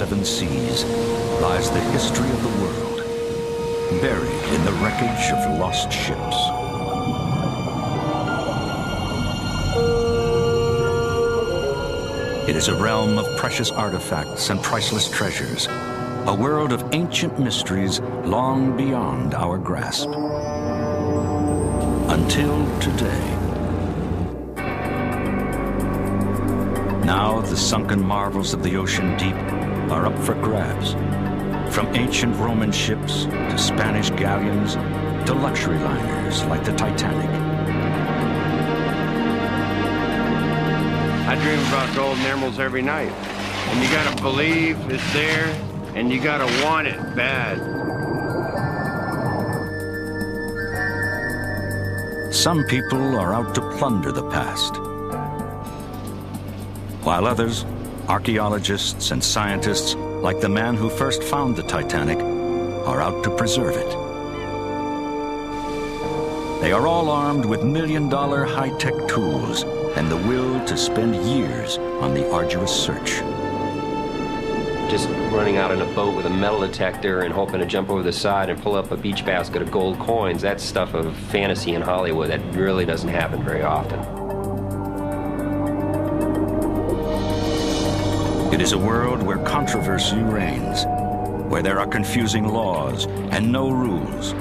seven seas lies the history of the world, buried in the wreckage of lost ships. It is a realm of precious artifacts and priceless treasures, a world of ancient mysteries long beyond our grasp. Until today. Now the sunken marvels of the ocean deep are up for grabs. From ancient Roman ships to Spanish galleons to luxury liners like the Titanic. I dream about gold and emeralds every night. And you gotta believe it's there, and you gotta want it bad. Some people are out to plunder the past, while others, archaeologists and scientists, like the man who first found the Titanic, are out to preserve it. They are all armed with million-dollar high-tech tools and the will to spend years on the arduous search. Just running out in a boat with a metal detector and hoping to jump over the side and pull up a beach basket of gold coins, that's stuff of fantasy in Hollywood. That really doesn't happen very often. It is a world where controversy reigns, where there are confusing laws and no rules.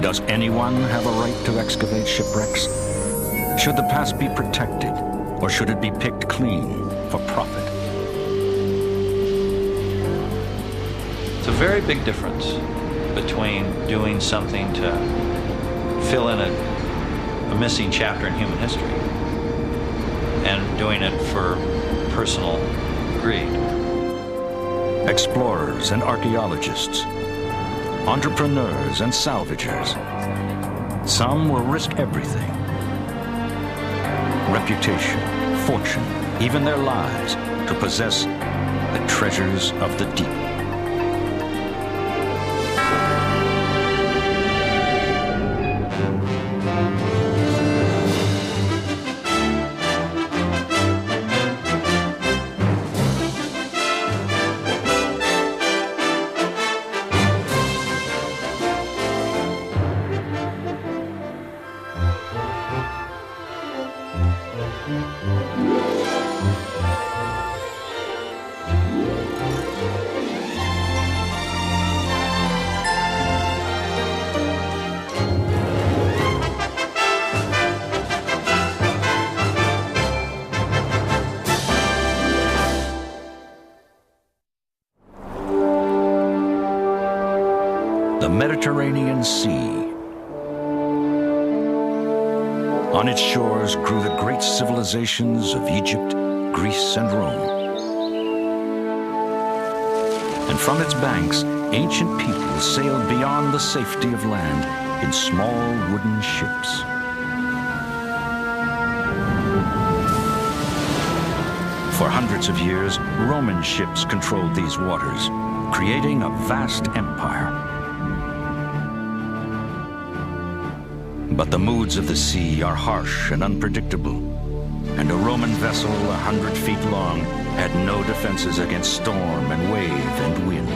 Does anyone have a right to excavate shipwrecks? Should the past be protected, or should it be picked clean for profit? It's a very big difference between doing something to fill in a missing chapter in human history and doing it for personal greed. Explorers and archaeologists, entrepreneurs and salvagers. Some will risk everything. Reputation, fortune, even their lives to possess the treasures of the deep. The Mediterranean Sea. On its shores grew the great civilizations of Egypt, Greece, and Rome. And from its banks, ancient people sailed beyond the safety of land in small wooden ships. For hundreds of years, Roman ships controlled these waters, creating a vast empire. But the moods of the sea are harsh and unpredictable, and a Roman vessel 100 feet long had no defenses against storm and wave and wind.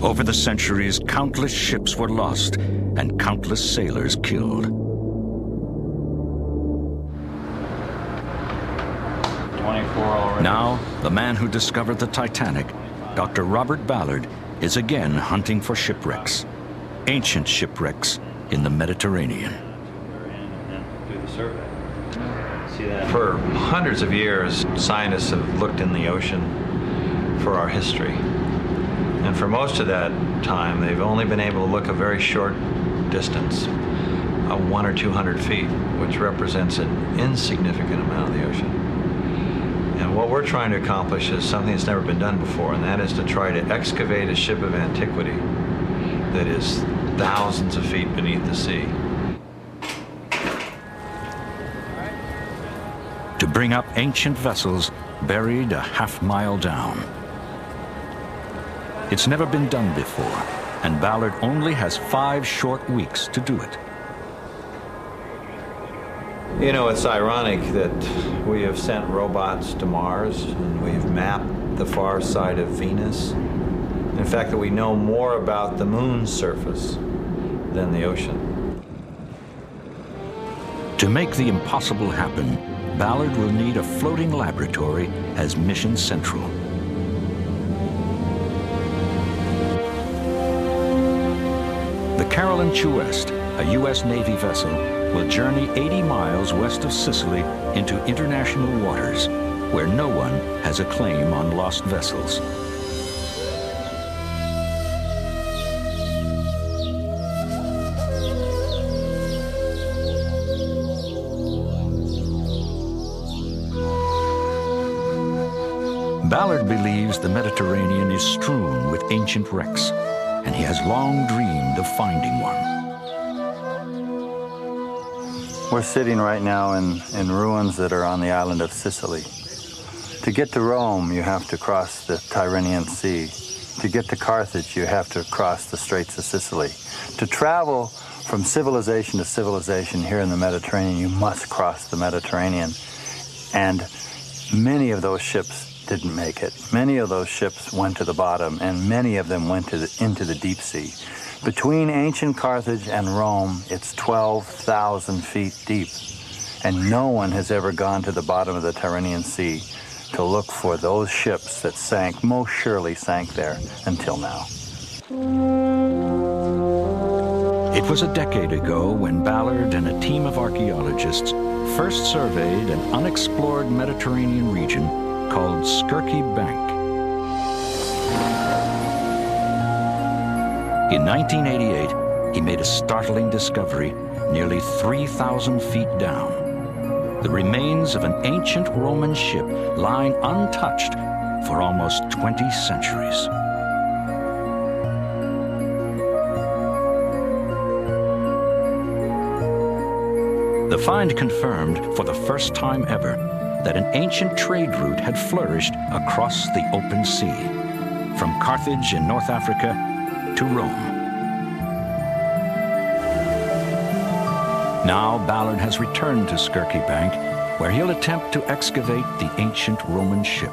Over the centuries, countless ships were lost and countless sailors killed. Now, the man who discovered the Titanic, Dr. Robert Ballard, is again hunting for shipwrecks, ancient shipwrecks in the Mediterranean. For hundreds of years, scientists have looked in the ocean for our history. And for most of that time, they've only been able to look a very short distance, 100 or 200 feet, which represents an insignificant amount of the ocean. And what we're trying to accomplish is something that's never been done before, and that is to try to excavate a ship of antiquity that is thousands of feet beneath the sea. To bring up ancient vessels buried a half-mile down. It's never been done before, and Ballard only has 5 short weeks to do it. You know, it's ironic that we have sent robots to Mars and we've mapped the far side of Venus. In fact, that we know more about the moon's surface than the ocean. To make the impossible happen, Ballard will need a floating laboratory as mission central. The Carolyn Chuest, a U.S. Navy vessel, will journey 80 miles west of Sicily into international waters, where no one has a claim on lost vessels. Ballard believes the Mediterranean is strewn with ancient wrecks, and he has long dreamed of finding one. We're sitting right now in ruins that are on the island of Sicily. To get to Rome, you have to cross the Tyrrhenian Sea. To get to Carthage, you have to cross the Straits of Sicily. To travel from civilization to civilization here in the Mediterranean, you must cross the Mediterranean. And many of those ships didn't make it. Many of those ships went to the bottom, and many of them went into the deep sea. Between ancient Carthage and Rome, it's 12,000 feet deep, and no one has ever gone to the bottom of the Tyrrhenian Sea to look for those ships that sank, most surely sank there until now. It was a decade ago when Ballard and a team of archaeologists first surveyed an unexplored Mediterranean region called Skirky Bank. In 1988, he made a startling discovery nearly 3,000 feet down. The remains of an ancient Roman ship lying untouched for almost 20 centuries. The find confirmed for the first time ever that an ancient trade route had flourished across the open sea, from Carthage in North Africa to Rome. Now Ballard has returned to Skirky Bank, where he'll attempt to excavate the ancient Roman ship.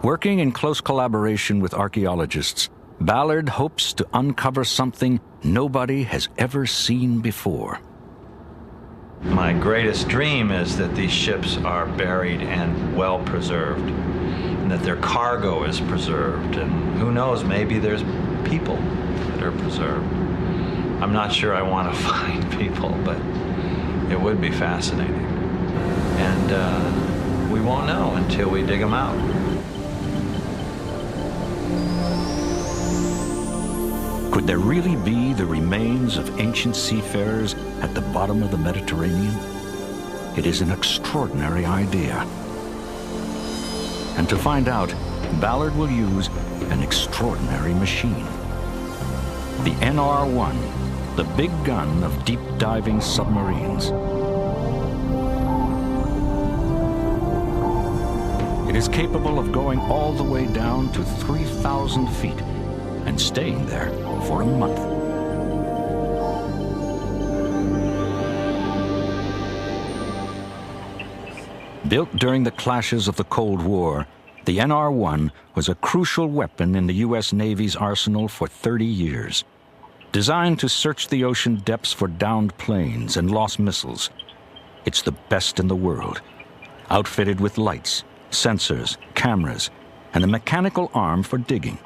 Working in close collaboration with archaeologists, Ballard hopes to uncover something nobody has ever seen before. My greatest dream is that these ships are buried and well preserved, and that their cargo is preserved, and who knows, maybe there's people that are preserved. I'm not sure I want to find people, but it would be fascinating. And we won't know until we dig them out. Could there really be the remains of ancient seafarers at the bottom of the Mediterranean? It is an extraordinary idea. And to find out, Ballard will use an extraordinary machine. The NR-1, the big gun of deep-diving submarines. It is capable of going all the way down to 3,000 feet and staying there for a month. Built during the clashes of the Cold War, the NR-1 was a crucial weapon in the U.S. Navy's arsenal for 30 years. Designed to search the ocean depths for downed planes and lost missiles, it's the best in the world. Outfitted with lights, sensors, cameras, and a mechanical arm for digging.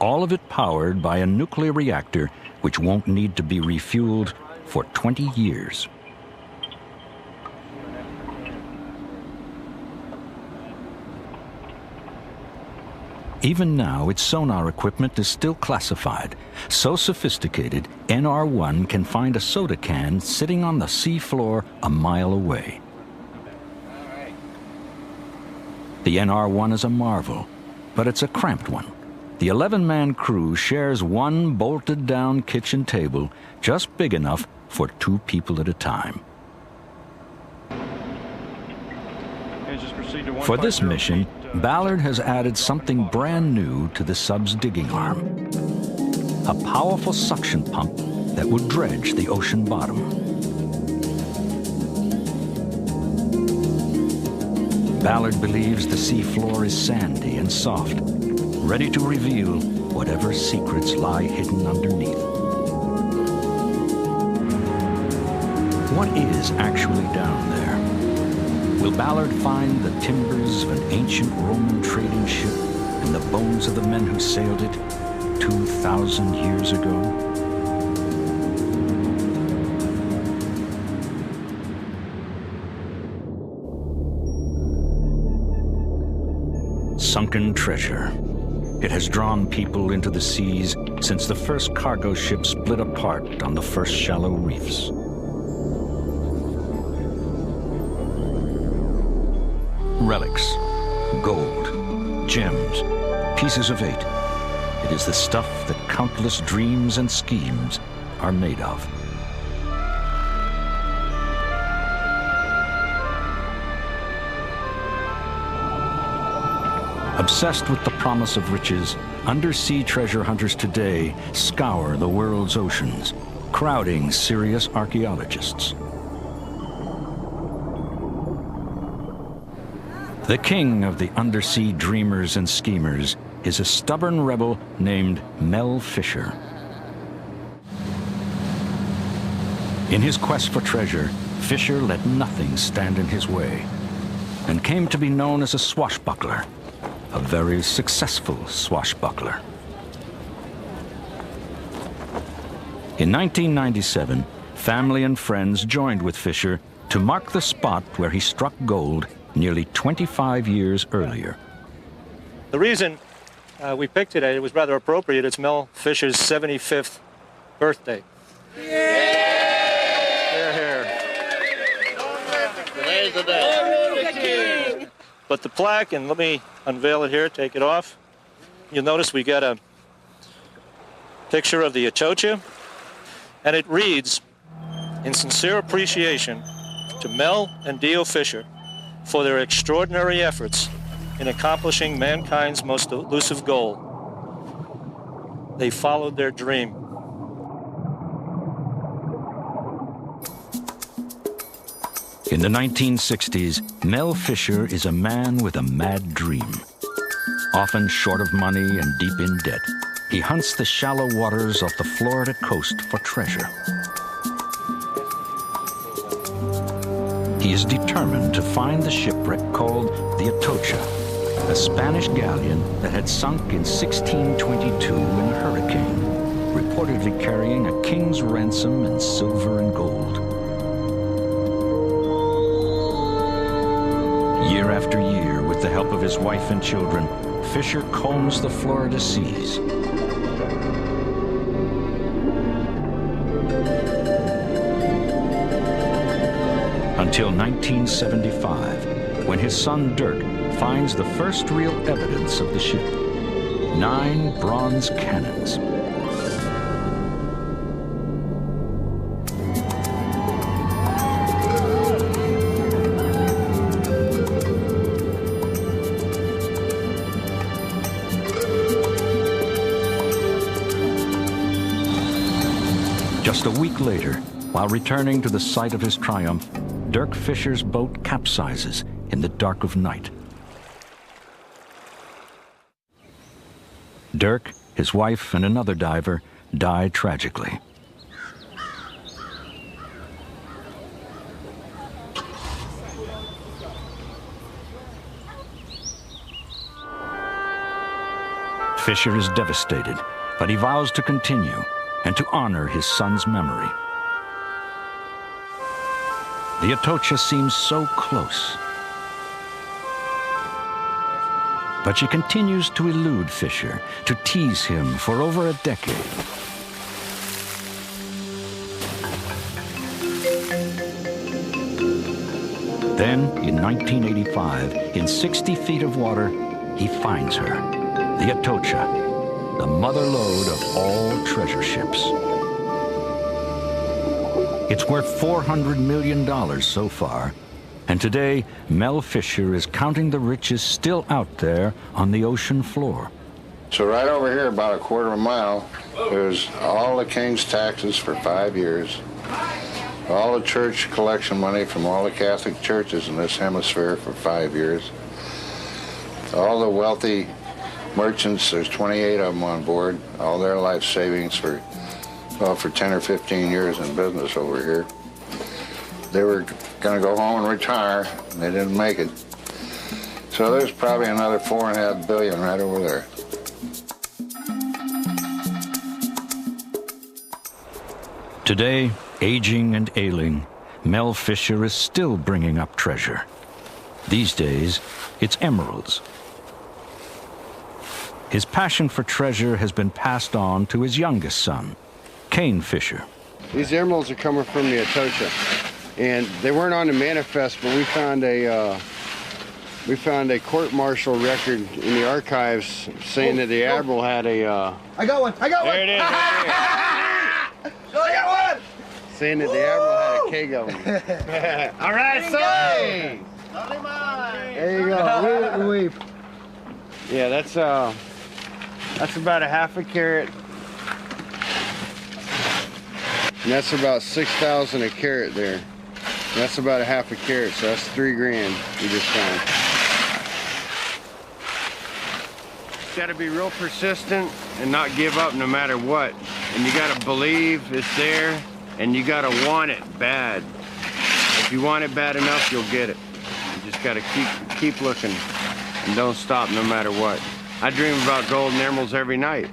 All of it powered by a nuclear reactor which won't need to be refueled for 20 years. Even now, its sonar equipment is still classified. So sophisticated, NR-1 can find a soda can sitting on the sea floor a mile away. The NR-1 is a marvel, but it's a cramped one. The 11-man crew shares one bolted-down kitchen table, just big enough for 2 people at a time. For this mission, Ballard has added something brand new to the sub's digging arm. A powerful suction pump that would dredge the ocean bottom. Ballard believes the sea floor is sandy and soft, ready to reveal whatever secrets lie hidden underneath. What is actually down there? Will Ballard find the timbers of an ancient Roman trading ship and the bones of the men who sailed it 2,000 years ago? Sunken treasure. It has drawn people into the seas since the first cargo ship split apart on the first shallow reefs. Relics, gold, gems, pieces of eight. It is the stuff that countless dreams and schemes are made of. Obsessed with the promise of riches, undersea treasure hunters today scour the world's oceans, crowding serious archaeologists. The king of the undersea dreamers and schemers is a stubborn rebel named Mel Fisher. In his quest for treasure, Fisher let nothing stand in his way and came to be known as a swashbuckler, a very successful swashbuckler. In 1997, family and friends joined with Fisher to mark the spot where he struck gold nearly 25 years earlier. The reason we picked today, it was rather appropriate. It's Mel Fisher's 75th birthday. Here, here. Today's the day. But the plaque, and let me unveil it here, take it off. You'll notice we got a picture of the Atocha, and it reads, "In sincere appreciation to Mel and Dio Fisher for their extraordinary efforts in accomplishing mankind's most elusive goal. They followed their dream." In the 1960s, Mel Fisher is a man with a mad dream. Often short of money and deep in debt, he hunts the shallow waters off the Florida coast for treasure. He is determined to find the shipwreck called the Atocha, a Spanish galleon that had sunk in 1622 in a hurricane, reportedly carrying a king's ransom in silver and gold. Year after year, with the help of his wife and children, Fisher combs the Florida seas. Until 1975, when his son Dirk finds the first real evidence of the ship, 9 bronze cannons. Just a week later, while returning to the site of his triumph, Dirk Fisher's boat capsizes in the dark of night. Dirk, his wife, and another diver die tragically. Fisher is devastated, but he vows to continue and to honor his son's memory. The Atocha seems so close. But she continues to elude Fisher, to tease him for over a decade. Then, in 1985, in 60 feet of water, he finds her, the Atocha, the mother lode of all treasure ships. It's worth $400 million so far, And today, Mel Fisher is counting the riches still out there on the ocean floor. So right over here, about a quarter of a mile, there's all the king's taxes for 5 years, all the church collection money from all the Catholic churches in this hemisphere for 5 years, all the wealthy merchants, there's 28 of them on board, all their life savings for 10 or 15 years in business over here. They were going to go home and retire, and they didn't make it. So there's probably another $4.5 billion right over there. Today, aging and ailing, Mel Fisher is still bringing up treasure. These days, it's emeralds. His passion for treasure has been passed on to his youngest son, Kane Fisher. These emeralds are coming from the Atocha, and they weren't on the manifest, but we found a court-martial record in the archives saying that the admiral had a. I got one. There it is. Right there. I got one. Saying that the admiral had a keg of them. All right, son. There you go. Weep. Yeah, that's about a half a carat. And that's about 6,000 a carat there. And that's about a half a carat, so that's $3 grand we just found. Got to be real persistent and not give up no matter what. And you got to believe it's there, and you got to want it bad. If you want it bad enough, you'll get it. You just got to keep looking and don't stop no matter what. I dream about gold and emeralds every night.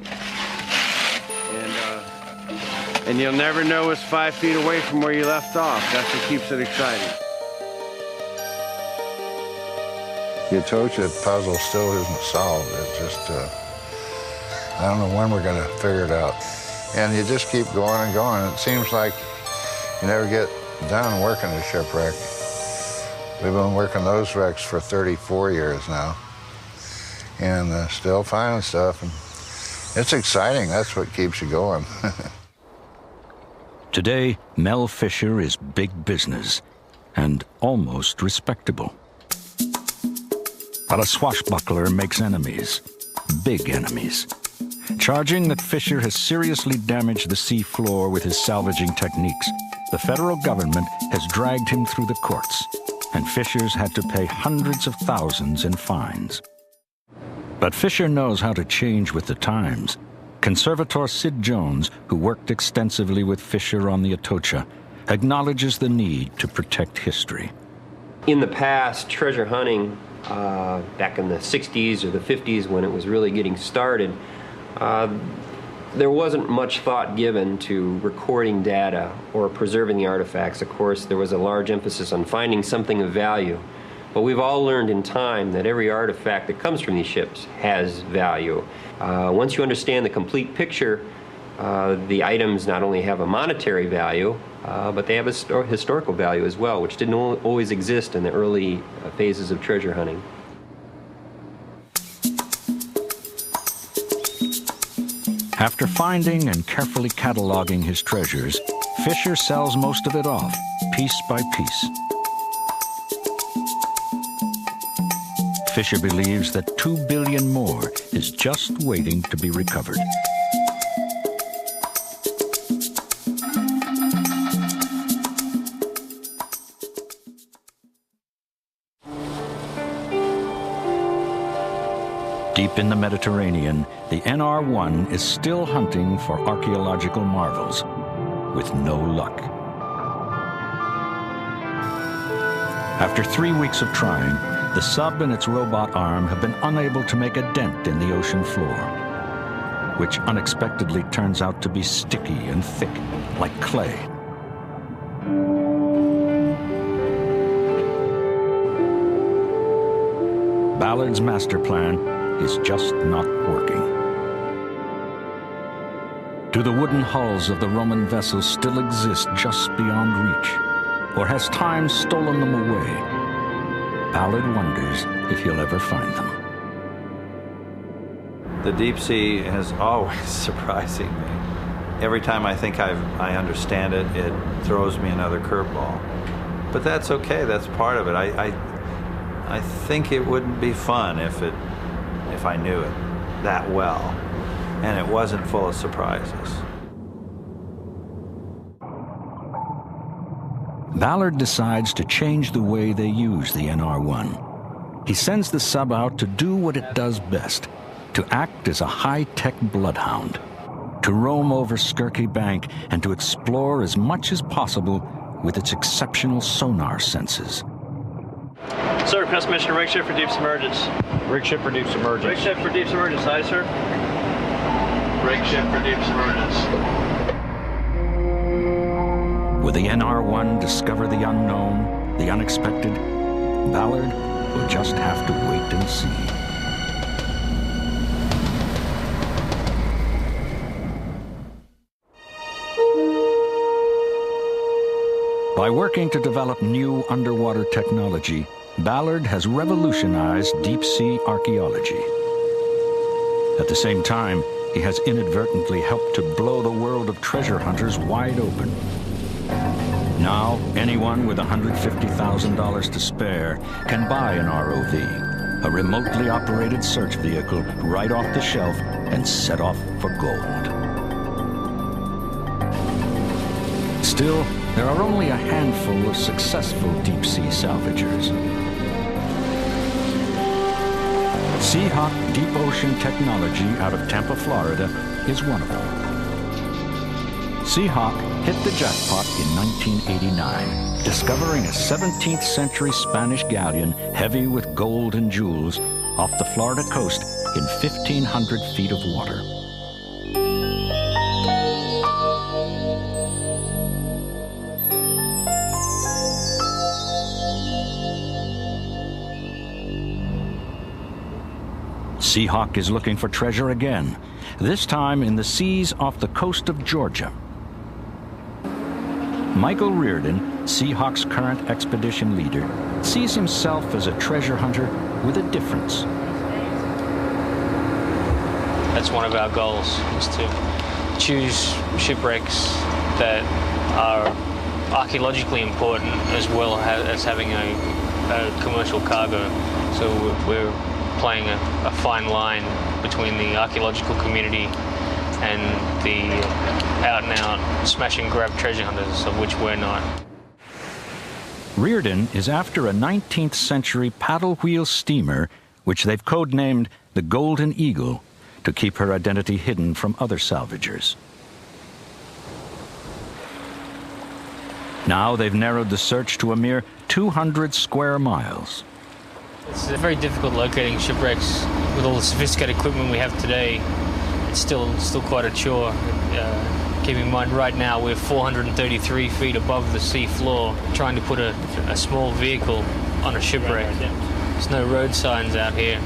And you'll never know it's 5 feet away from where you left off. That's what keeps it exciting. The Atocha puzzle still isn't solved. It's just, I don't know when we're going to figure it out. And you just keep going and going. It seems like you never get done working a shipwreck. We've been working those wrecks for 34 years now. And still finding stuff. And it's exciting. That's what keeps you going. Today, Mel Fisher is big business and almost respectable. But a swashbuckler makes enemies, big enemies. Charging that Fisher has seriously damaged the sea floor with his salvaging techniques, the federal government has dragged him through the courts, and Fisher's had to pay hundreds of thousands in fines. But Fisher knows how to change with the times. Conservator Sid Jones, who worked extensively with Fisher on the Atocha, acknowledges the need to protect history. In the past, treasure hunting, back in the 60s or the 50s when it was really getting started, there wasn't much thought given to recording data or preserving the artifacts. Of course, there was a large emphasis on finding something of value. But we've all learned in time that every artifact that comes from these ships has value. Once you understand the complete picture, the items not only have a monetary value, but they have a historical value as well, which didn't always exist in the early phases of treasure hunting. After finding and carefully cataloging his treasures, Fisher sells most of it off, piece by piece. Fisher believes that 2 billion more is just waiting to be recovered. Deep in the Mediterranean, the NR-1 is still hunting for archaeological marvels, with no luck. After 3 weeks of trying, the sub and its robot arm have been unable to make a dent in the ocean floor, which unexpectedly turns out to be sticky and thick, like clay. Ballard's master plan is just not working. Do the wooden hulls of the Roman vessels still exist just beyond reach? Or has time stolen them away? Ballard wonders if he'll ever find them. The deep sea is always surprising me. Every time I think I understand it, it throws me another curveball. But that's okay. That's part of it. I think it wouldn't be fun if I knew it that well, and it wasn't full of surprises. Ballard decides to change the way they use the NR-1. He sends the sub out to do what it does best, to act as a high-tech bloodhound, to roam over Skirky Bank and to explore as much as possible with its exceptional sonar senses. Sir, Pest Mission rig ship for deep submergence. Rig ship for deep submergence. Rig ship for deep submergence, aye, sir. Rig ship for deep submergence. Will the NR-1 discover the unknown, the unexpected? Ballard will just have to wait and see. By working to develop new underwater technology, Ballard has revolutionized deep-sea archaeology. At the same time, he has inadvertently helped to blow the world of treasure hunters wide open. Now, anyone with $150,000 to spare can buy an ROV, a remotely operated search vehicle, right off the shelf and set off for gold. Still, there are only a handful of successful deep-sea salvagers. Seahawk Deep Ocean Technology out of Tampa, Florida is one of them. Seahawk hit the jackpot in 1989, discovering a 17th century Spanish galleon heavy with gold and jewels off the Florida coast in 1,500 feet of water. Seahawk is looking for treasure again, this time in the seas off the coast of Georgia. Michael Reardon, Seahawk's current expedition leader, sees himself as a treasure hunter with a difference. That's one of our goals, is to choose shipwrecks that are archaeologically important as well as having a commercial cargo. So we're playing a fine line between the archaeological community and the out-and-out smash-and-grab treasure hunters, of which we're not. Reardon is after a 19th century paddle wheel steamer, which they've codenamed the Golden Eagle, to keep her identity hidden from other salvagers. Now they've narrowed the search to a mere 200 square miles. It's very difficult locating shipwrecks with all the sophisticated equipment we have today. It's still quite a chore. Keep in mind, right now we're 433 feet above the sea floor, trying to put a small vehicle on a shipwreck. There's no road signs out here.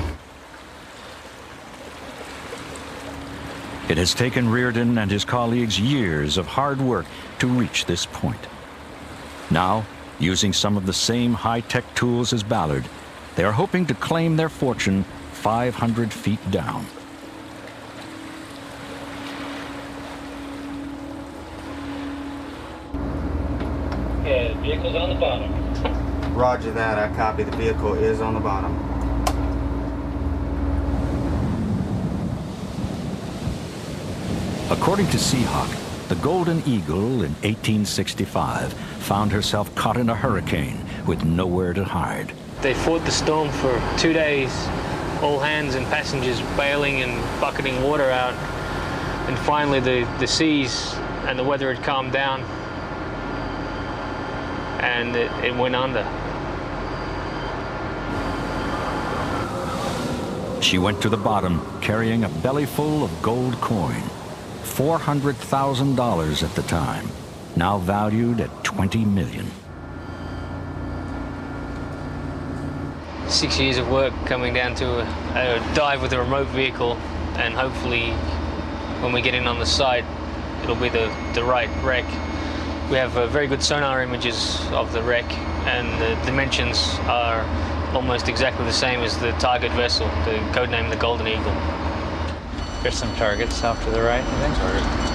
It has taken Reardon and his colleagues years of hard work to reach this point. Now, using some of the same high-tech tools as Ballard, they are hoping to claim their fortune 500 feet down. Yeah, vehicle's on the bottom. Roger that, I copy. The vehicle is on the bottom. According to Seahawk, the Golden Eagle in 1865 found herself caught in a hurricane with nowhere to hide. They fought the storm for 2 days, all hands and passengers bailing and bucketing water out. And finally the seas and the weather had calmed down, and it went under. She went to the bottom carrying a belly full of gold coin, $400,000 at the time, now valued at $20 million. 6 years of work coming down to a dive with a remote vehicle, and hopefully when we get in on the site, it'll be the right wreck. We have very good sonar images of the wreck, and the dimensions are almost exactly the same as the target vessel, the codename the Golden Eagle. There's some targets off to the right, I think.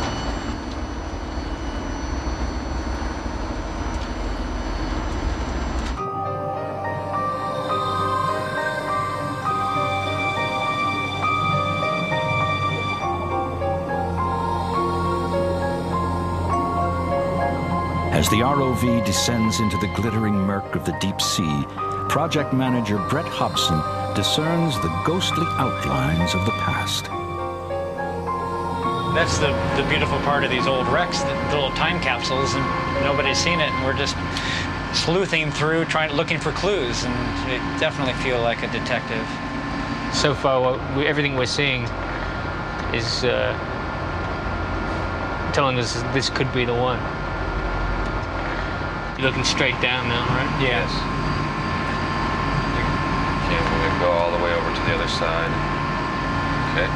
As the ROV descends into the glittering murk of the deep sea, project manager Brett Hobson discerns the ghostly outlines of the past. That's the beautiful part of these old wrecks, the little time capsules, and nobody's seen it, and we're just sleuthing through, looking for clues, and it definitely feel like a detective. So far, everything we're seeing is telling us this could be the one. You're looking straight down now, right? Yes. Okay, we're going to go all the way over to the other side. Okay.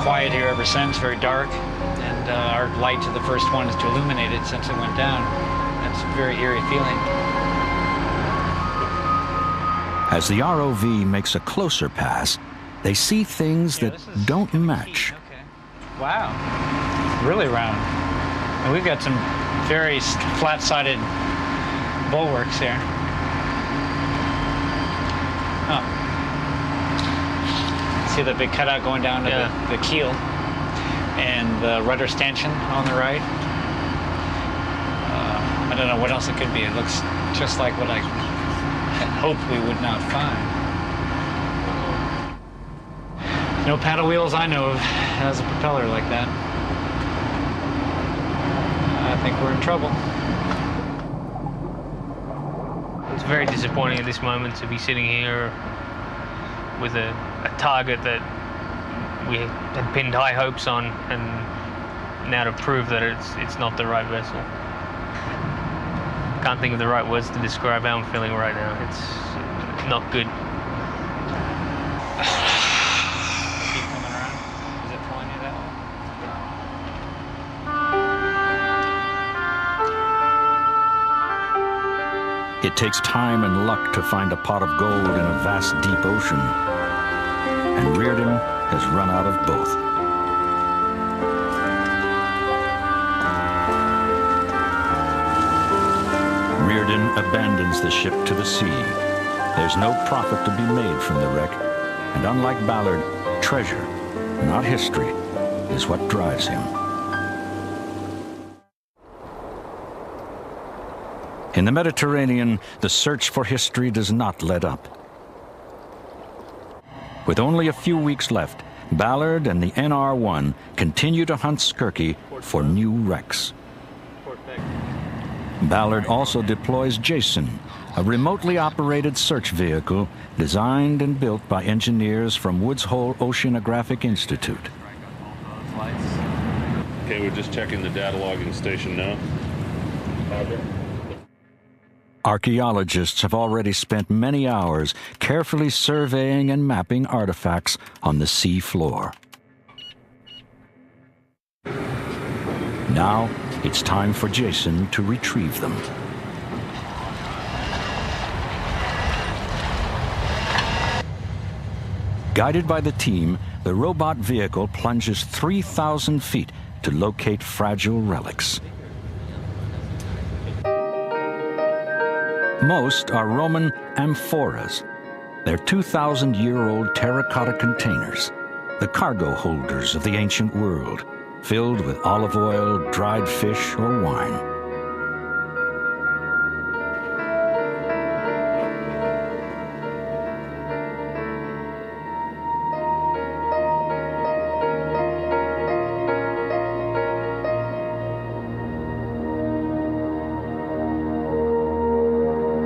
Quiet here ever since, very dark, and our light to the first one is to illuminate it since it went down. That's a very eerie feeling. As the ROV makes a closer pass, they see things that don't match. Okay. Wow, really round. And we've got some very flat-sided bulwarks here. Oh. See the big cutout going down to the keel, and the rudder stanchion on the right. I don't know what else it could be. It looks just like what I had hoped we would not find. No paddle wheels I know of has a propeller like that. I think we're in trouble. It's very disappointing at this moment to be sitting here with a target that we had pinned high hopes on, and now to prove that it's not the right vessel. Can't think of the right words to describe how I'm feeling right now. It's not good. Keep coming around. Is it pulling you that way? It takes time and luck to find a pot of gold in a vast, deep ocean. And Reardon has run out of both. Reardon abandons the ship to the sea. There's no profit to be made from the wreck, and unlike Ballard, treasure, not history, is what drives him. In the Mediterranean, the search for history does not let up. With only a few weeks left, Ballard and the NR-1 continue to hunt Skirky for new wrecks. Ballard also deploys Jason, a remotely operated search vehicle designed and built by engineers from Woods Hole Oceanographic Institute. Okay, we're just checking the data logging station now. Archaeologists have already spent many hours carefully surveying and mapping artifacts on the sea floor. Now, it's time for Jason to retrieve them. Guided by the team, the robot vehicle plunges 3,000 feet to locate fragile relics. Most are Roman amphoras. They're 2,000-year-old terracotta containers, the cargo holders of the ancient world, filled with olive oil, dried fish, or wine.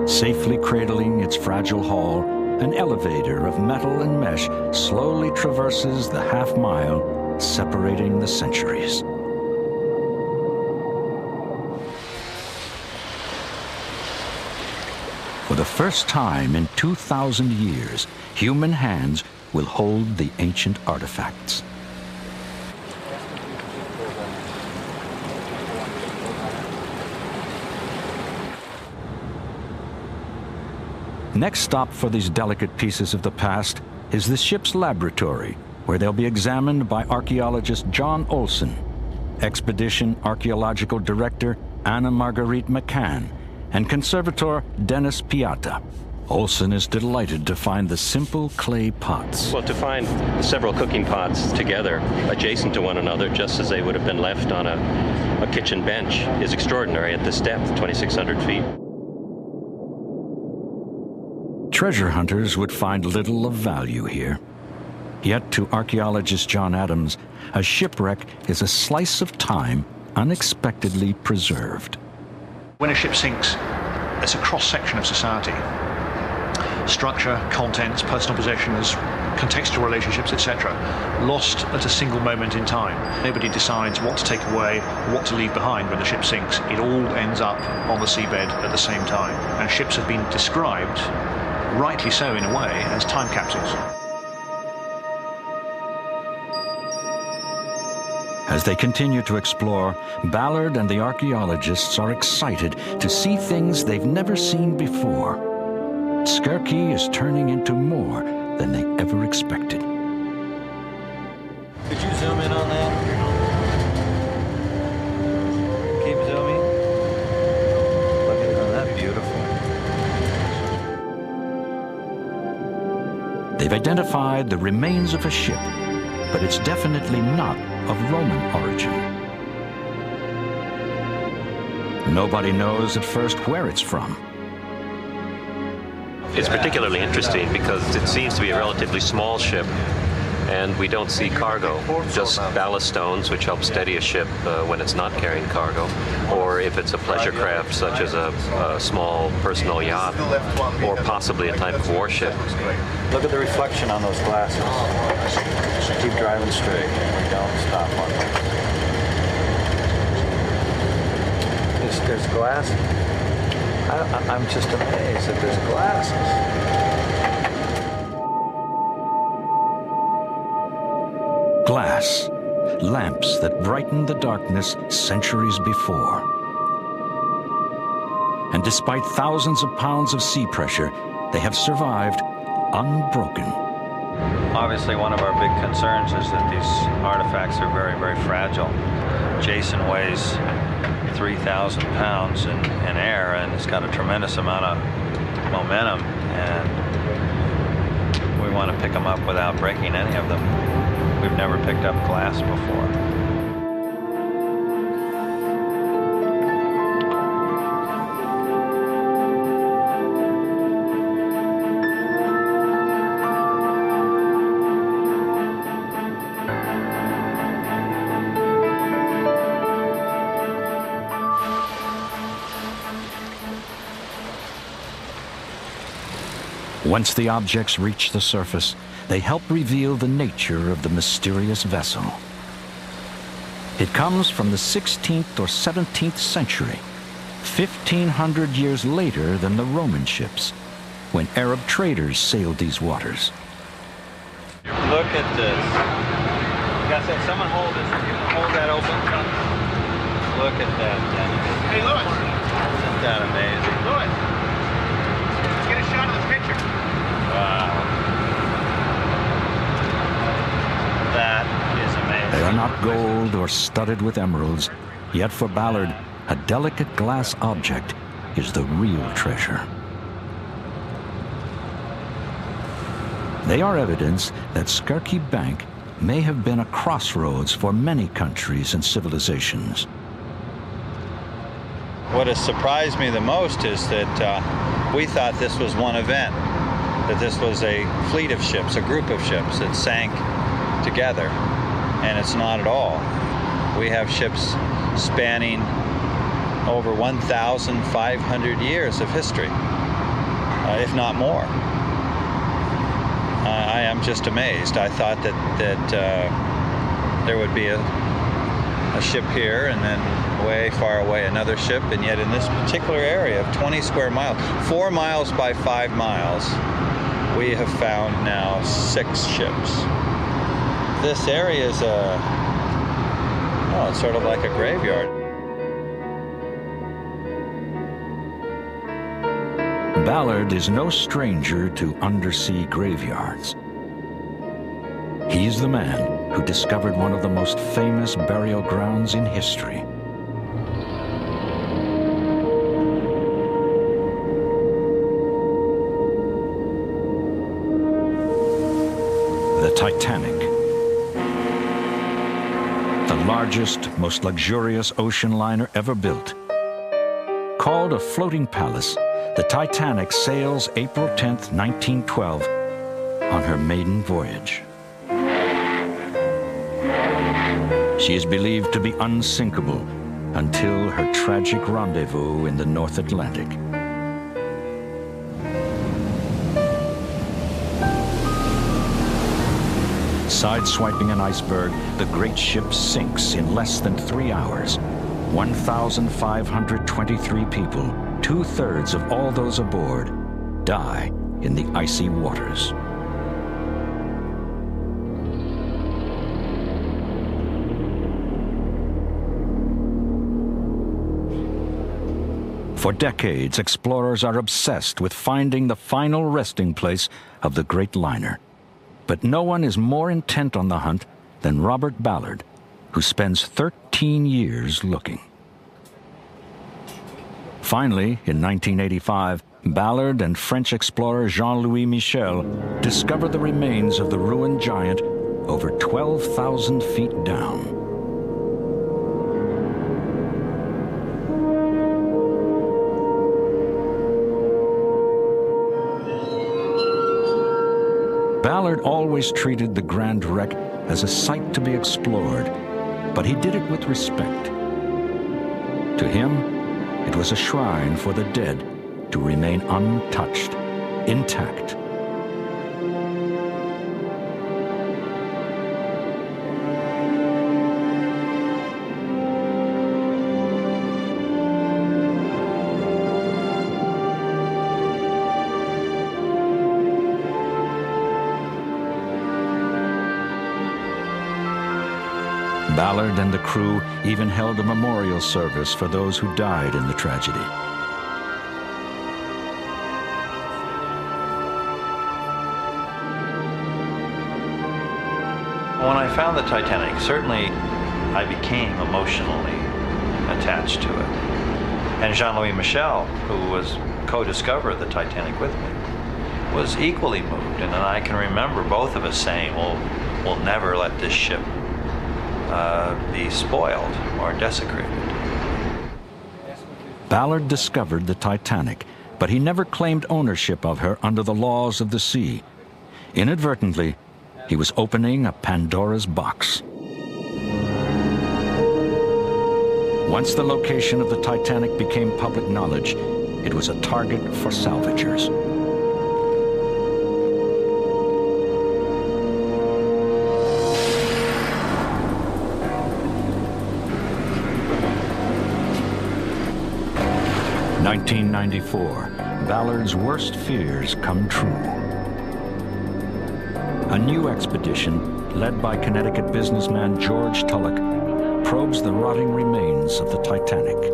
Safely cradling its fragile hull, an elevator of metal and mesh slowly traverses the half-mile separating the centuries. For the first time in 2,000 years, human hands will hold the ancient artifacts. Next stop for these delicate pieces of the past is the ship's laboratory, where they'll be examined by archaeologist John Olson, Expedition Archaeological Director Anna Marguerite McCann, and conservator Dennis Piatta. Olson is delighted to find the simple clay pots. Well, to find several cooking pots together, adjacent to one another, just as they would have been left on a kitchen bench, is extraordinary at this depth, 2,600 feet. Treasure hunters would find little of value here. Yet to archaeologist John Adams, a shipwreck is a slice of time unexpectedly preserved. When a ship sinks, it's a cross-section of society. Structure, contents, personal possessions, contextual relationships, etc., lost at a single moment in time. Nobody decides what to take away, what to leave behind when the ship sinks. It all ends up on the seabed at the same time. And ships have been described, rightly so in a way, as time capsules. As they continue to explore, Ballard and the archaeologists are excited to see things they've never seen before. Skirky is turning into more than they ever expected. Could you zoom in on that? Keep zooming. Look at that, beautiful. They've identified the remains of a ship, but it's definitely not of Roman origin. Nobody knows at first where it's from. It's particularly interesting because it seems to be a relatively small ship, and we don't see cargo, just ballast stones, which help steady a ship when it's not carrying cargo, or if it's a pleasure craft such as a small personal yacht, or possibly a type of warship. Look at the reflection on those glasses. Keep driving straight. We don't stop on them. There's glass. I'm just amazed that there's glasses. Glass, lamps that brightened the darkness centuries before. And despite thousands of pounds of sea pressure, they have survived unbroken. Obviously, one of our big concerns is that these artifacts are very, very fragile. Jason weighs 3,000 pounds in air, and it's got a tremendous amount of momentum, and we want to pick them up without breaking any of them. We've never picked up glass before. Once the objects reach the surface, they help reveal the nature of the mysterious vessel. It comes from the 16th or 17th century, 1,500 years later than the Roman ships, when Arab traders sailed these waters. Look at this. Like I said, someone hold that open. Look at that, Dennis. Hey, Louis. Isn't that amazing? Louis, let's get a shot of this picture. Wow. That is amazing. They are not gold or studded with emeralds, yet for Ballard, a delicate glass object is the real treasure. They are evidence that Skirky Bank may have been a crossroads for many countries and civilizations. What has surprised me the most is that we thought this was one event, that this was a fleet of ships, a group of ships that sank together, and it's not at all. We have ships spanning over 1,500 years of history, if not more. I am just amazed. I thought that there would be a ship here and then way far away another ship, and yet in this particular area of 20 square miles, 4 miles by 5 miles, we have found now 6 ships. This area is it's sort of like a graveyard. Ballard is no stranger to undersea graveyards. He's the man who discovered one of the most famous burial grounds in history. The Titanic. The largest, most luxurious ocean liner ever built. Called a floating palace, the Titanic sails April 10th, 1912, on her maiden voyage. She is believed to be unsinkable until her tragic rendezvous in the North Atlantic. Sideswiping an iceberg, the great ship sinks in less than 3 hours. 1,523 people, 2/3 of all those aboard, die in the icy waters. For decades, explorers are obsessed with finding the final resting place of the great liner. But no one is more intent on the hunt than Robert Ballard, who spends 13 years looking. Finally, in 1985, Ballard and French explorer Jean-Louis Michel discover the remains of the ruined giant over 12,000 feet down. Ballard always treated the grand wreck as a site to be explored, but he did it with respect. To him, it was a shrine for the dead to remain untouched, intact. Ballard and the crew even held a memorial service for those who died in the tragedy. When I found the Titanic, certainly I became emotionally attached to it. And Jean-Louis Michel, who was co-discoverer of the Titanic with me, was equally moved. And I can remember both of us saying, well, we'll never let this ship be spoiled or desecrated. Ballard discovered the Titanic, but he never claimed ownership of her under the laws of the sea. Inadvertently, he was opening a Pandora's box. Once the location of the Titanic became public knowledge, it was a target for salvagers. In 1994, Ballard's worst fears come true. A new expedition, led by Connecticut businessman George Tulloch, probes the rotting remains of the Titanic.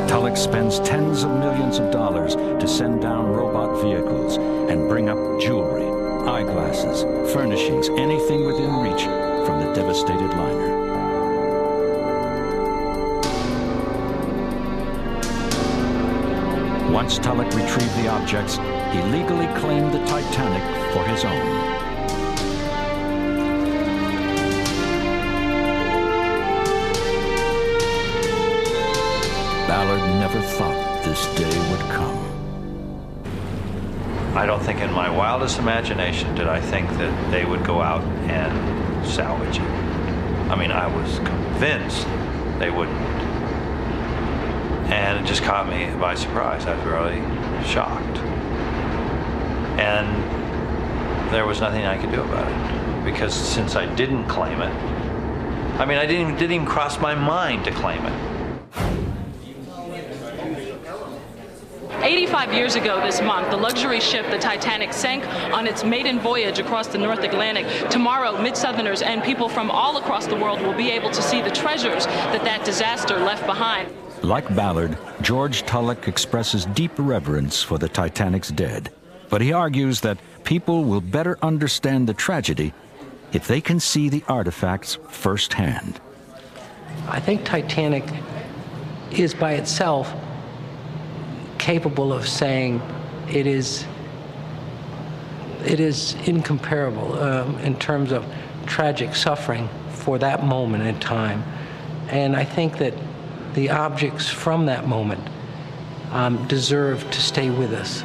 Tulloch spends tens of millions of dollars to send down robot vehicles and bring up jewelry, eyeglasses, furnishings, anything within reach from the devastated liner. Once Tulloch retrieved the objects, he legally claimed the Titanic for his own. Ballard never thought this day would come. I don't think in my wildest imagination did I think that they would go out and salvage it. I mean, I was convinced they wouldn't. And it just caught me by surprise. I was really shocked. And there was nothing I could do about it. Because since I didn't claim it, I mean, it didn't even cross my mind to claim it. 85 years ago this month, the luxury ship, the Titanic, sank on its maiden voyage across the North Atlantic. Tomorrow, Mid-Southerners and people from all across the world will be able to see the treasures that disaster left behind. Like Ballard, George Tulloch expresses deep reverence for the Titanic's dead. But he argues that people will better understand the tragedy if they can see the artifacts firsthand. I think Titanic is by itself capable of saying it is incomparable in terms of tragic suffering for that moment in time. And I think that the objects from that moment deserve to stay with us.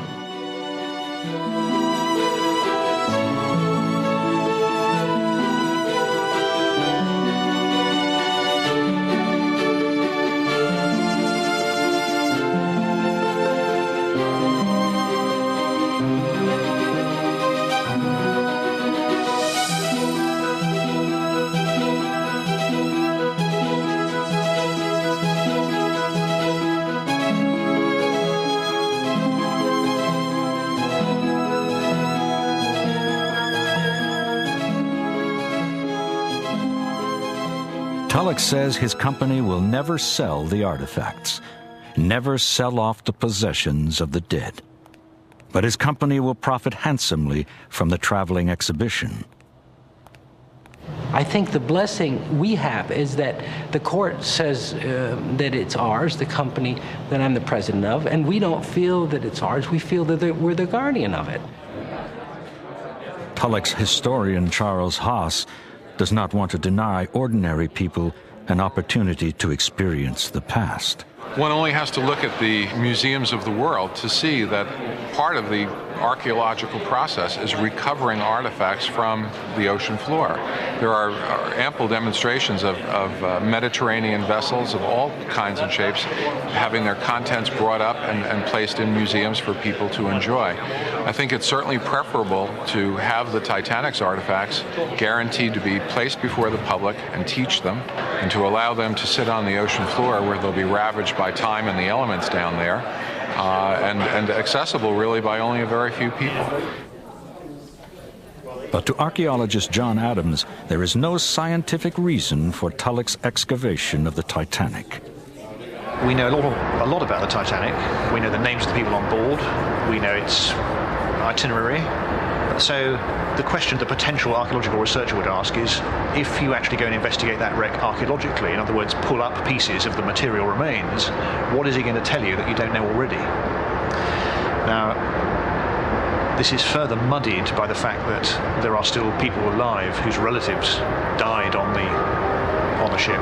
Tulloch says his company will never sell the artifacts, never sell off the possessions of the dead. But his company will profit handsomely from the traveling exhibition. I think the blessing we have is that the court says that it's ours, the company that I'm the president of, and we don't feel that it's ours. We feel that we're the guardian of it. Tulloch's historian Charles Haas does not want to deny ordinary people an opportunity to experience the past. One only has to look at the museums of the world to see that part of the archaeological process is recovering artifacts from the ocean floor. There are ample demonstrations of Mediterranean vessels of all kinds and shapes having their contents brought up and placed in museums for people to enjoy. I think it's certainly preferable to have the Titanic's artifacts guaranteed to be placed before the public and teach them, and to allow them to sit on the ocean floor where they'll be ravaged by time and the elements down there, and accessible really by only a very few people. But to archaeologist John Adams, there is no scientific reason for Tulloch's excavation of the Titanic. We know a lot about the Titanic. We know the names of the people on board. We know its itinerary. So the question the potential archaeological researcher would ask is, if you actually go and investigate that wreck archaeologically, in other words, pull up pieces of the material remains, what is he going to tell you that you don't know already? Now, this is further muddied by the fact that there are still people alive whose relatives died on the ship.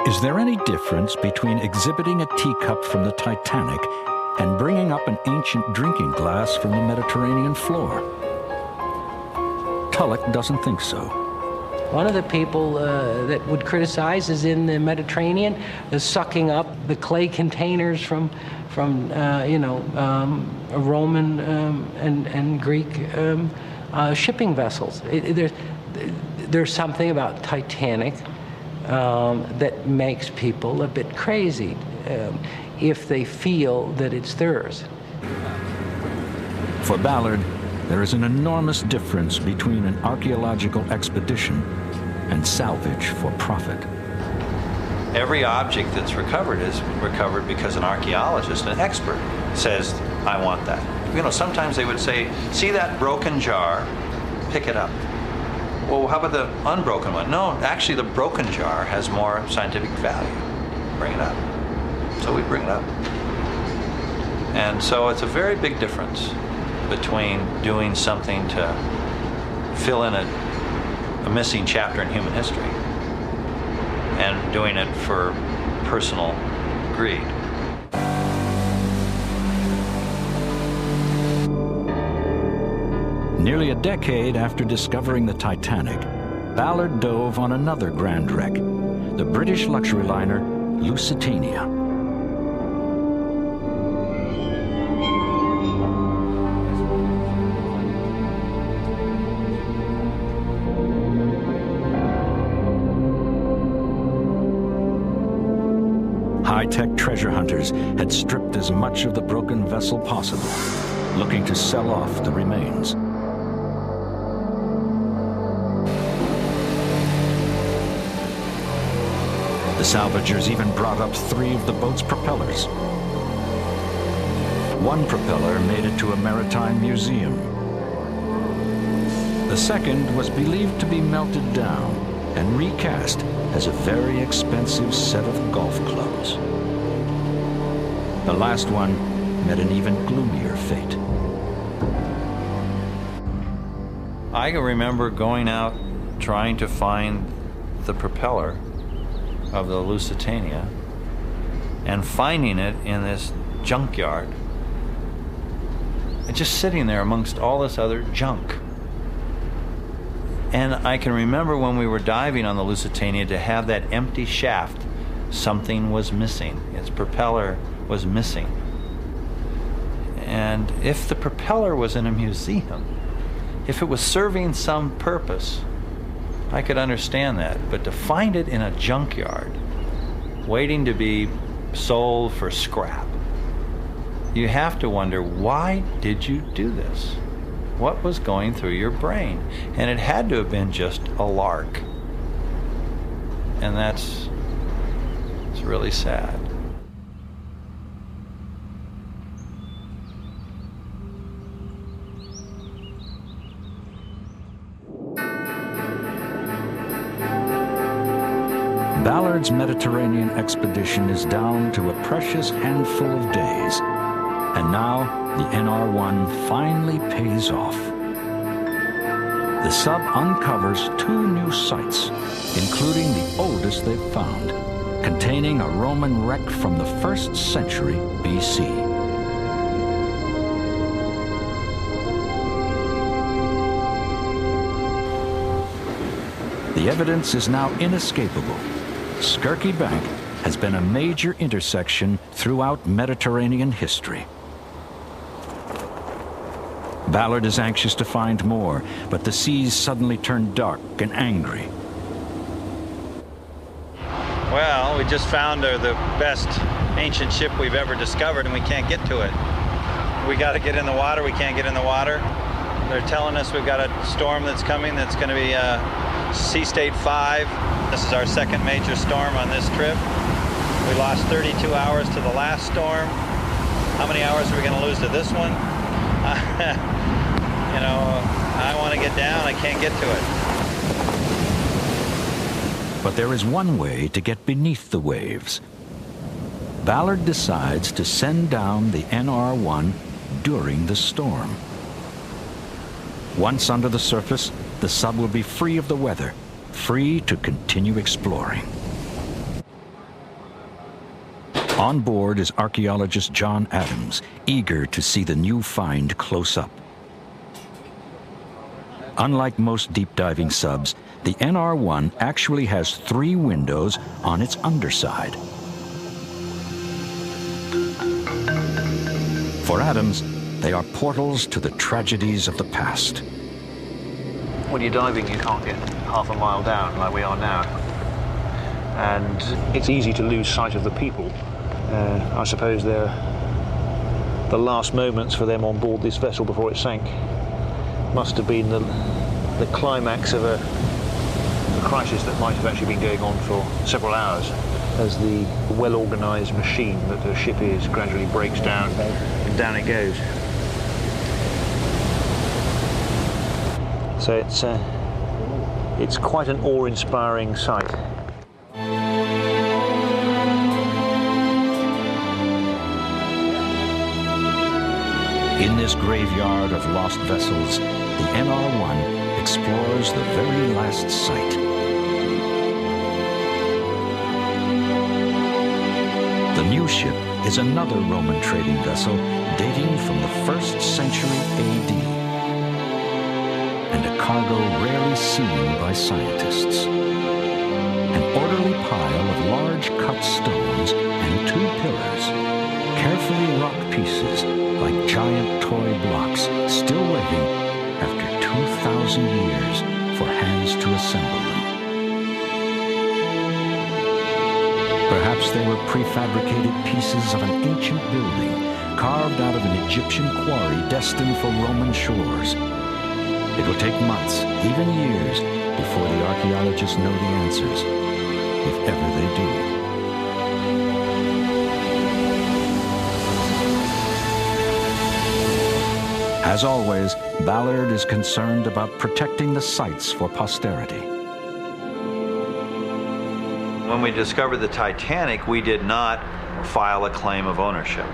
Is there any difference between exhibiting a teacup from the Titanic and bringing up an ancient drinking glass from the Mediterranean floor? Tulloch doesn't think so. One of the people that would criticize is in the Mediterranean, is sucking up the clay containers from Roman and Greek shipping vessels. There's something about Titanic that makes people a bit crazy if they feel that it's theirs. For Ballard, there is an enormous difference between an archaeological expedition and salvage for profit. Every object that's recovered is recovered because an archaeologist, an expert, says, I want that. You know, sometimes they would say, see that broken jar, pick it up. Well, how about the unbroken one? No, actually the broken jar has more scientific value. Bring it up. So we bring it up. And so it's a very big difference between doing something to fill in a missing chapter in human history and doing it for personal greed. Nearly a decade after discovering the Titanic, Ballard dove on another grand wreck, the British luxury liner Lusitania. High-tech treasure hunters had stripped as much of the broken vessel possible, looking to sell off the remains. The salvagers even brought up 3 of the boat's propellers. One propeller made it to a maritime museum. The second was believed to be melted down and recast as a very expensive set of golf clubs. The last one met an even gloomier fate. I can remember going out trying to find the propeller of the Lusitania and finding it in this junkyard, and just sitting there amongst all this other junk. And I can remember when we were diving on the Lusitania to have that empty shaft, something was missing. Its propeller was missing. And if the propeller was in a museum, if it was serving some purpose, I could understand that. But to find it in a junkyard, waiting to be sold for scrap, you have to wonder, why did you do this? What was going through your brain? And it had to have been just a lark. And it's really sad. Ballard's Mediterranean expedition is down to a precious handful of days. And now, the NR-1 finally pays off. The sub uncovers 2 new sites, including the oldest they've found, containing a Roman wreck from the 1st century BC. The evidence is now inescapable. Skirky Bank has been a major intersection throughout Mediterranean history. Ballard is anxious to find more, but the seas suddenly turn dark and angry. Well, we just found the best ancient ship we've ever discovered, and we can't get to it. We got to get in the water. We can't get in the water. They're telling us we've got a storm that's coming that's going to be Sea State 5. This is our 2nd major storm on this trip. We lost 32 hours to the last storm. How many hours are we going to lose to this one? You know, I want to get down, I can't get to it. But there is one way to get beneath the waves. Ballard decides to send down the NR-1 during the storm. Once under the surface, the sub will be free of the weather, free to continue exploring. On board is archaeologist John Adams, eager to see the new find close up. Unlike most deep-diving subs, the NR-1 actually has 3 windows on its underside. For Adams, they are portals to the tragedies of the past. When you're diving, you can't get half a mile down like we are now. And it's easy to lose sight of the people. I suppose they're the last moments for them on board this vessel before it sank. Must have been the climax of a crisis that might have actually been going on for several hours, as the well-organized machine that the ship is gradually breaks down, and down it goes. So it's quite an awe-inspiring sight. In this graveyard of lost vessels, the NR-1 explores the very last site. The new ship is another Roman trading vessel dating from the 1st century AD, and a cargo rarely seen by scientists. An orderly pile of large cut stones and 2 pillars, carefully wrought pieces like giant toy blocks, still waiting after 2,000 years for hands to assemble them. Perhaps they were prefabricated pieces of an ancient building, carved out of an Egyptian quarry destined for Roman shores. It will take months, even years, before the archaeologists know the answers, if ever they do. As always, Ballard is concerned about protecting the sites for posterity. When we discovered the Titanic, we did not file a claim of ownership.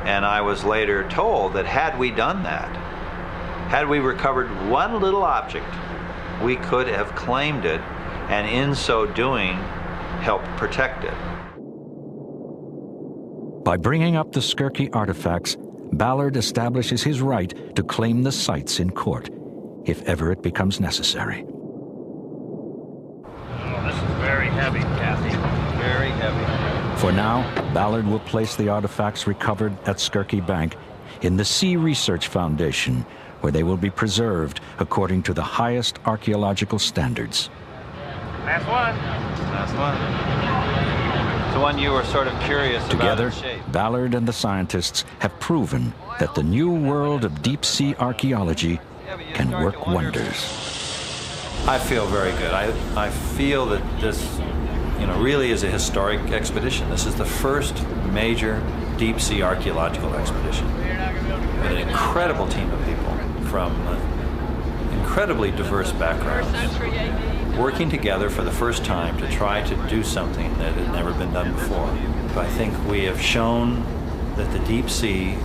And I was later told that had we done that, had we recovered one little object, we could have claimed it, and in so doing, helped protect it. By bringing up the Skirky artifacts, Ballard establishes his right to claim the sites in court, if ever it becomes necessary. Oh, this is very heavy, Kathy. Very heavy. For now, Ballard will place the artifacts recovered at Skirky Bank in the Sea Research Foundation, where they will be preserved according to the highest archaeological standards. Last one. Last one. It's the one you were sort of curious Together, about its shape. Ballard and the scientists have proven that the new world of deep-sea archaeology can work wonders. I feel very good. I feel that this, really is a historic expedition. This is the first major deep-sea archaeological expedition with an incredible team of people from incredibly diverse backgrounds, working together for the first time to try to do something that had never been done before. I think we have shown that the deep sea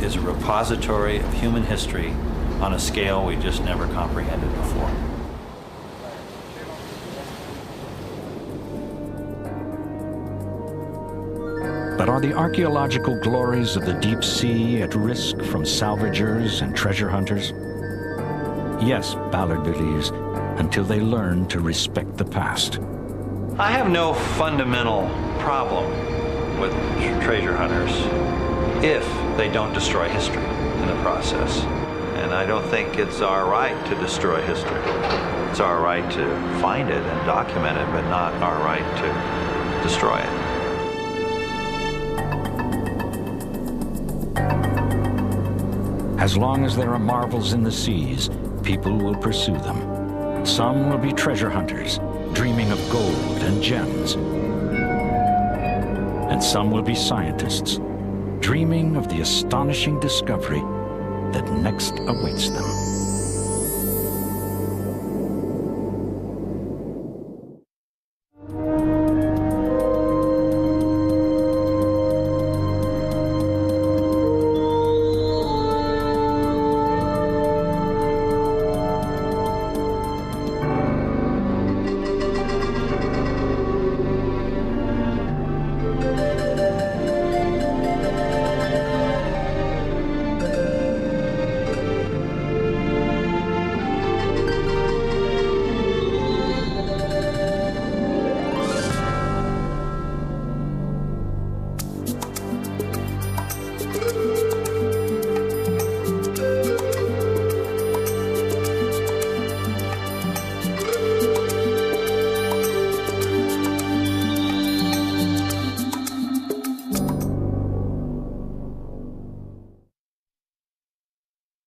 is a repository of human history on a scale we just never comprehended before. But are the archaeological glories of the deep sea at risk from salvagers and treasure hunters? Yes, Ballard believes, until they learn to respect the past. I have no fundamental problem with treasure hunters if they don't destroy history in the process. And I don't think it's our right to destroy history. It's our right to find it and document it, but not our right to destroy it. As long as there are marvels in the seas, people will pursue them. Some will be treasure hunters, dreaming of gold and gems. And some will be scientists, dreaming of the astonishing discovery that next awaits them.